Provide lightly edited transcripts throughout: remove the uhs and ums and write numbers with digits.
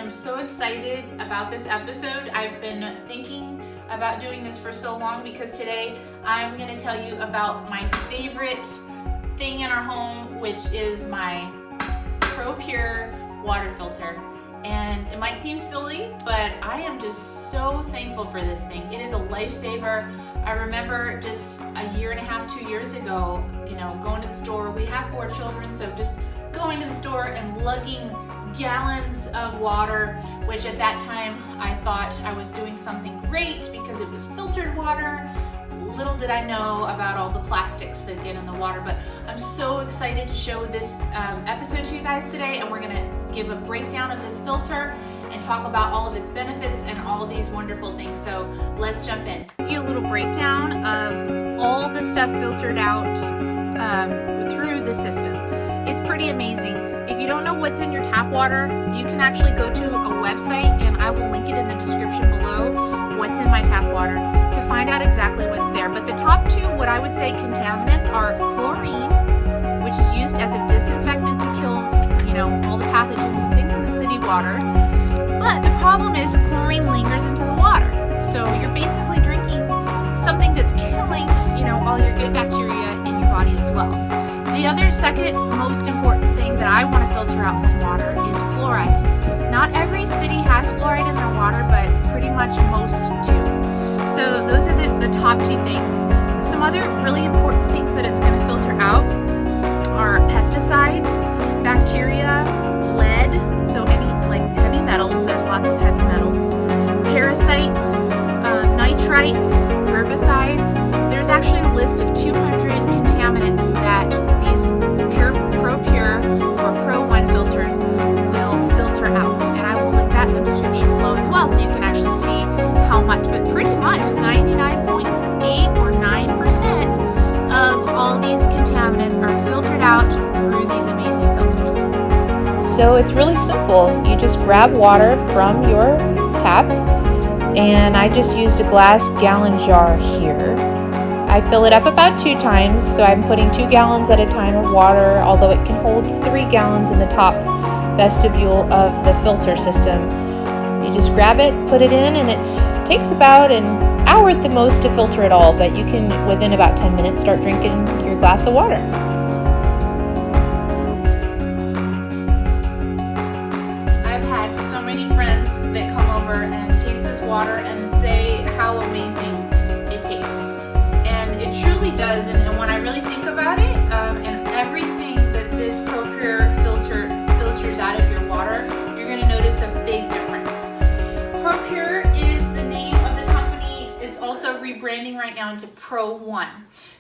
am so excited about this episode. I've been thinking about doing this for so long because today I'm going to tell you about my favorite thing in our home, which is my ProPure water filter. And it might seem silly, but I am just so thankful for this thing. It is a lifesaver. I remember just a year and a half, 2 years ago, going to the store. We have 4 children, so just going to the store and lugging gallons of water, which at that time I thought I was doing something great because it was filtered water. Little did I know about all the plastics that get in the water, but I'm so excited to show this episode to you guys today, and we're gonna give a breakdown of this filter and talk about all of its benefits and all of these wonderful things. So let's jump in. Give you a little breakdown of all the stuff filtered out through the system. It's pretty amazing. If you don't know what's in your tap water, you can actually go to a website, and I will link it in the description below, what's in my tap water, to find out exactly what's there. But the top 2, what I would say, contaminants are chlorine, which is used as a disinfectant to kill, all the pathogens and things in the city water. But the problem is the chlorine lingers into the water. So you're basically drinking something that's killing, all your good bacteria in your body as well. The other second most important thing that I want to filter out from water is fluoride. Not every city has fluoride in their water, but pretty much most do. So those are the top 2 things. Some other really important things that it's going to filter out are pesticides, bacteria, lead, so any heavy metals, there's lots of heavy metals, parasites, nitrites, herbicides. There's actually a list of 200 contaminants that these ProPure or ProOne filters will filter out, and I will link that in the description below as well, so you can actually see how much. But pretty much 99.8 or 9% of all these contaminants are filtered out through these amazing filters. So it's really simple. You just grab water from your tap, and I just used a glass gallon jar here. I fill it up about 2 times, so I'm putting 2 gallons at a time of water, although it can hold 3 gallons in the top vestibule of the filter system. You just grab it, put it in, and it takes about an hour at the most to filter it all, but you can, within about 10 minutes, start drinking your glass of water. I've had so many friends that come over and taste this water and say how amazing it tastes. And it truly does, and when I really think about it, and everything that this ProPure filter filters out of your water, you're going to notice a big difference. ProPure is the name of the company. It's also rebranding right now into ProOne.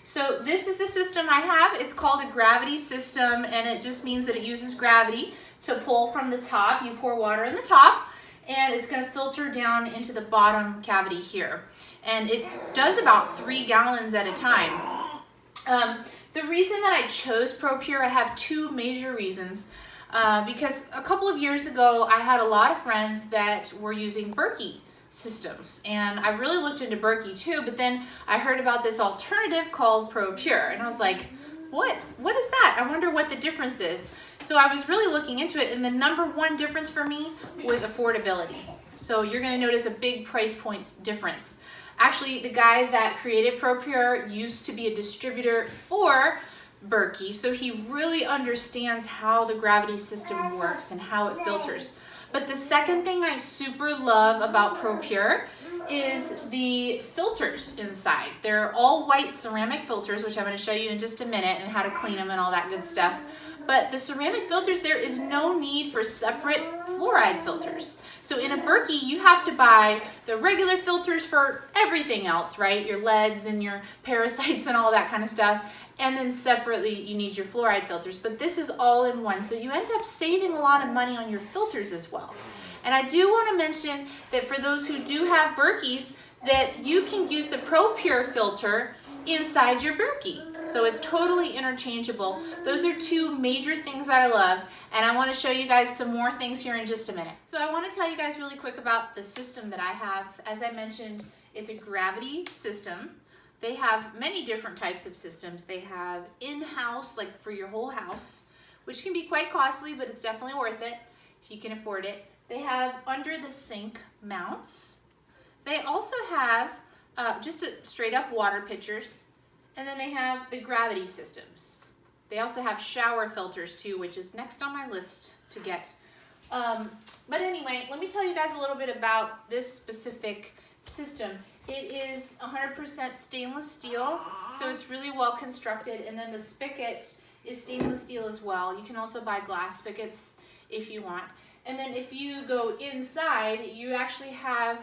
So this is the system I have. It's called a gravity system, and it just means that it uses gravity to pull from the top. You pour water in the top, and it's going to filter down into the bottom cavity here. And it does about 3 gallons at a time. The reason that I chose ProPure, I have 2 major reasons. Because a couple of years ago, I had a lot of friends that were using Berkey systems. And I really looked into Berkey too, but then I heard about this alternative called ProPure. And I was like, what is that? I wonder what the difference is. So I was really looking into it, and the number 1 difference for me was affordability. So you're going to notice a big price points difference. Actually, the guy that created ProPure used to be a distributor for Berkey, so he really understands how the gravity system works and how it filters. But the second thing I super love about ProPure is the filters inside. They're all white ceramic filters, which I'm going to show you in just a minute, and how to clean them and all that good stuff. But the ceramic filters, there is no need for separate fluoride filters. So in a Berkey, you have to buy the regular filters for everything else, right? Your leads and your parasites and all that kind of stuff. And then separately, you need your fluoride filters. But this is all in one, so you end up saving a lot of money on your filters as well. And I do want to mention that for those who do have Berkeys, that you can use the ProPure filter inside your Berkey. So it's totally interchangeable. Those are 2 major things that I love, and I want to show you guys some more things here in just a minute. So I want to tell you guys really quick about the system that I have. As I mentioned, it's a gravity system. They have many different types of systems. They have in-house, like for your whole house, which can be quite costly, but it's definitely worth it if you can afford it. They have under the sink mounts. They also have just straight up water pitchers. And then they have the gravity systems. They also have shower filters too, which is next on my list to get. But anyway, let me tell you guys a little bit about this specific system. It is 100% stainless steel, so it's really well constructed. And then the spigot is stainless steel as well. You can also buy glass spigots if you want. And then if you go inside, you actually have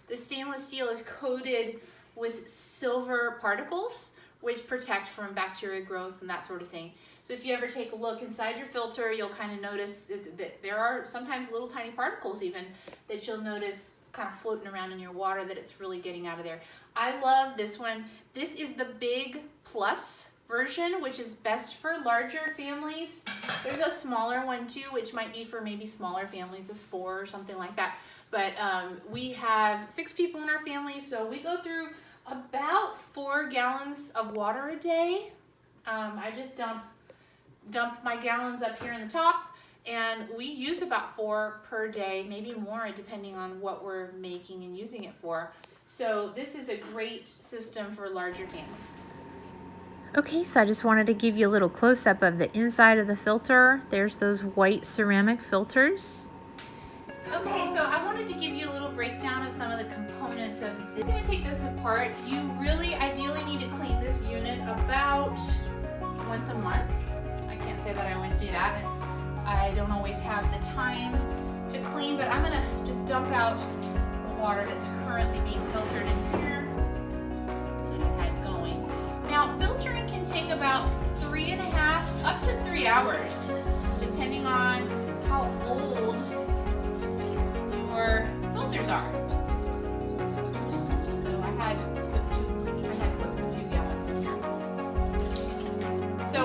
the stainless steel is coated with silver particles, which protect from bacteria growth and that sort of thing. So if you ever take a look inside your filter, you'll kind of notice that there are sometimes little tiny particles even that you'll notice kind of floating around in your water that it's really getting out of there. I love this one. This is the Big Plus version, which is best for larger families. There's a smaller one too, which might be for maybe smaller families of 4 or something like that. But we have 6 people in our family, so we go through about 4 gallons of water a day. I just dump my gallons up here in the top, and we use about 4 per day, maybe more depending on what we're making and using it for. So this is a great system for larger families. Okay, so I just wanted to give you a little close-up of the inside of the filter. There's those white ceramic filters. Okay, so I wanted to give you a little breakdown of some of the components of this. I'm going to take this apart. You really ideally need to clean this unit about once a month. I can't say that I always do that. I don't always have the time to clean, but I'm going to just dump out the water that's currently being filtered in here that I had going. Now, filtering can take about 3.5 up to 3 hours, depending on how old your filters are. So I had put a few gallons in here. So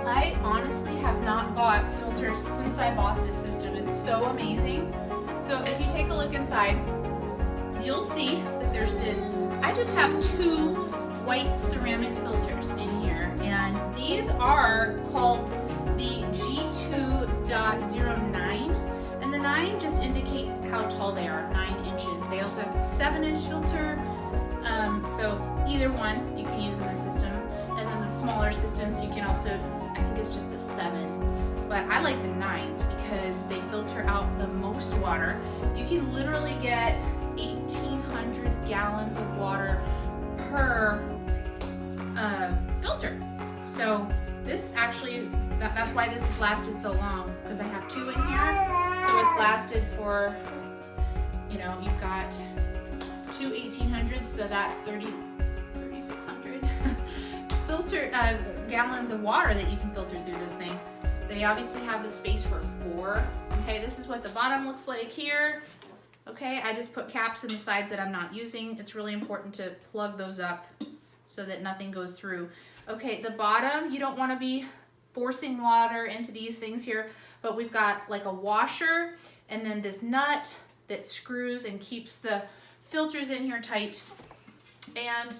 I honestly have not bought filters since I bought this system. It's so amazing. So if you take a look inside, you'll see that I just have 2 white ceramic filters in here, and these are called the G2.09. And the 9 just indicates how tall they are, 9 inches. They also have a 7-inch filter, so either one you can use in the system. And then the smaller systems you can also, I think it's just the 7. But I like the 9s because they filter out the most water. You can literally get 1,800 gallons of water per filter. So this actually, that's why this has lasted so long, because I have 2 in here. So it's lasted for, you've got 2 1,800s, so that's 3,600 gallons of water that you can filter through this thing. They obviously have the space for 4. Okay, this is what the bottom looks like here. Okay, I just put caps in the sides that I'm not using. It's really important to plug those up so that nothing goes through. Okay, the bottom, you don't want to be forcing water into these things here, but we've got like a washer and then this nut that screws and keeps the filters in here tight. And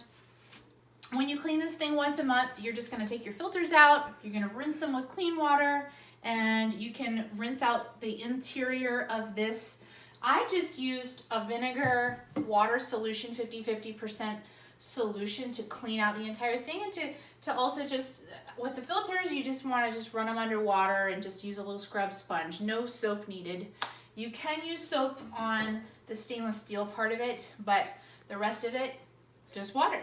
when you clean this thing once a month, you're just going to take your filters out, you're going to rinse them with clean water, and you can rinse out the interior of this. I just used a vinegar water solution, 50% solution, to clean out the entire thing, and to also just, with the filters, you just want to just run them under water and just use a little scrub sponge. No soap needed. You can use soap on the stainless steel part of it, but the rest of it, just water.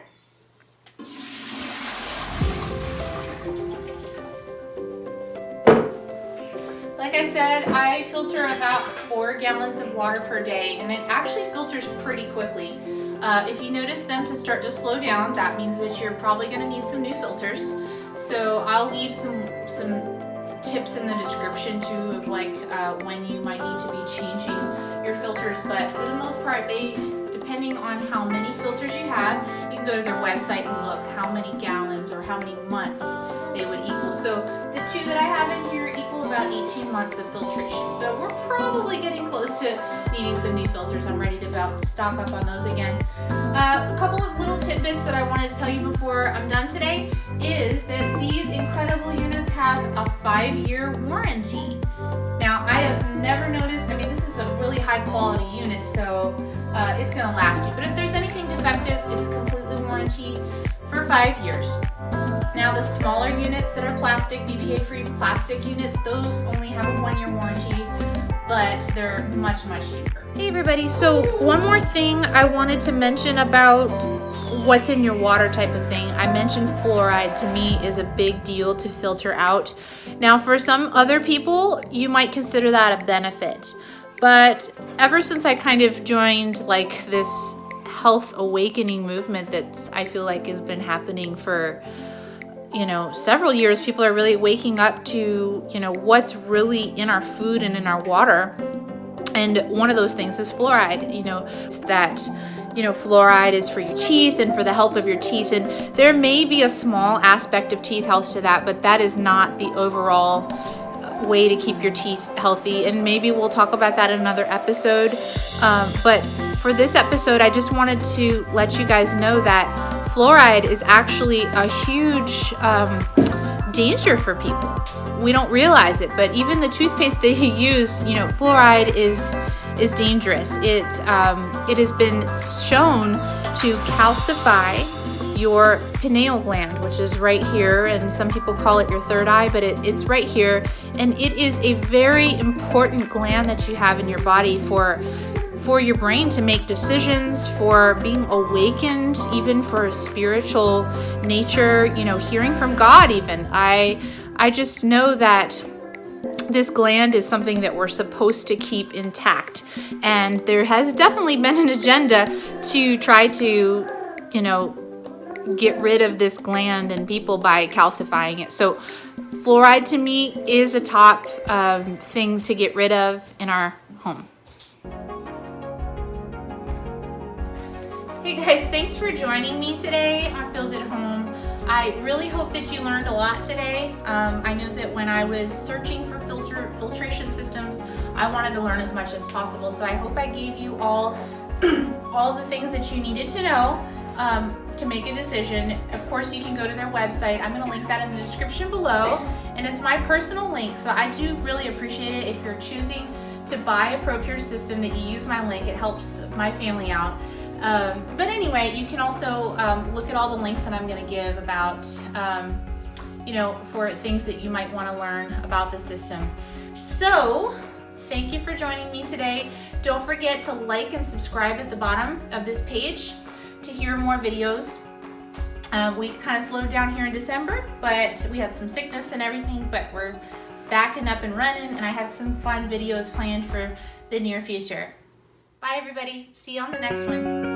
Like I said, I filter about 4 gallons of water per day, and it actually filters pretty quickly. If you notice them to start to slow down, that means that you're probably going to need some new filters. So I'll leave some tips in the description too of like when you might need to be changing your filters. But for the most part, depending on how many filters you have, you can go to their website and look how many gallons or how many months they would equal. So the 2 that I have in here equal about 18 months of filtration. So we're probably getting close to needing some new filters. I'm ready to stock up on those again. A couple of little tidbits that I wanted to tell you before I'm done today is that these incredible units have a 5-year warranty. Now, I have never noticed high quality unit, so it's gonna last you. But if there's anything defective, it's completely warranted for 5 years. Now the smaller units that are plastic, BPA-free plastic units, those only have a 1-year warranty, but they're much, much cheaper. Hey everybody, so one more thing I wanted to mention about what's in your water type of thing. I mentioned fluoride to me is a big deal to filter out. Now for some other people, you might consider that a benefit. But ever since I kind of joined like this health awakening movement that I feel like has been happening for, you know, several years, people are really waking up to, you know, what's really in our food and in our water. And one of those things is fluoride. You know, that, you know, fluoride is for your teeth and for the health of your teeth. And there may be a small aspect of teeth health to that, but that is not the overall way to keep your teeth healthy. And maybe we'll talk about that in another episode. But for this episode, I just wanted to let you guys know that fluoride is actually a huge danger for people. We don't realize it, but even the toothpaste that you use, you know, fluoride is dangerous. It has been shown to calcify your pineal gland, which is right here, and some people call it your third eye, but it's right here, and it is a very important gland that you have in your body for your brain to make decisions, for being awakened, even for a spiritual nature, you know, hearing from God even. I just know that this gland is something that we're supposed to keep intact, and there has definitely been an agenda to try to, you know, get rid of this gland in people by calcifying it. So fluoride to me is a top thing to get rid of in our home. Hey guys, thanks for joining me today on Filled at Home. I really hope that you learned a lot today. I know that when I was searching for filtration systems, I wanted to learn as much as possible. So I hope I gave you all all the things that you needed to know to make a decision. Of course, you can go to their website. I'm going to link that in the description below, and it's my personal link. So I do really appreciate it if you're choosing to buy a ProPure system that you use my link. It helps my family out. But anyway, you can also look at all the links that I'm going to give about, you know, for things that you might want to learn about the system. So, thank you for joining me today. Don't forget to like and subscribe at the bottom of this page to hear more videos. We kind of slowed down here in December, but we had some sickness and everything, but we're back and up and running, and I have some fun videos planned for the near future. Bye everybody, see you on the next one.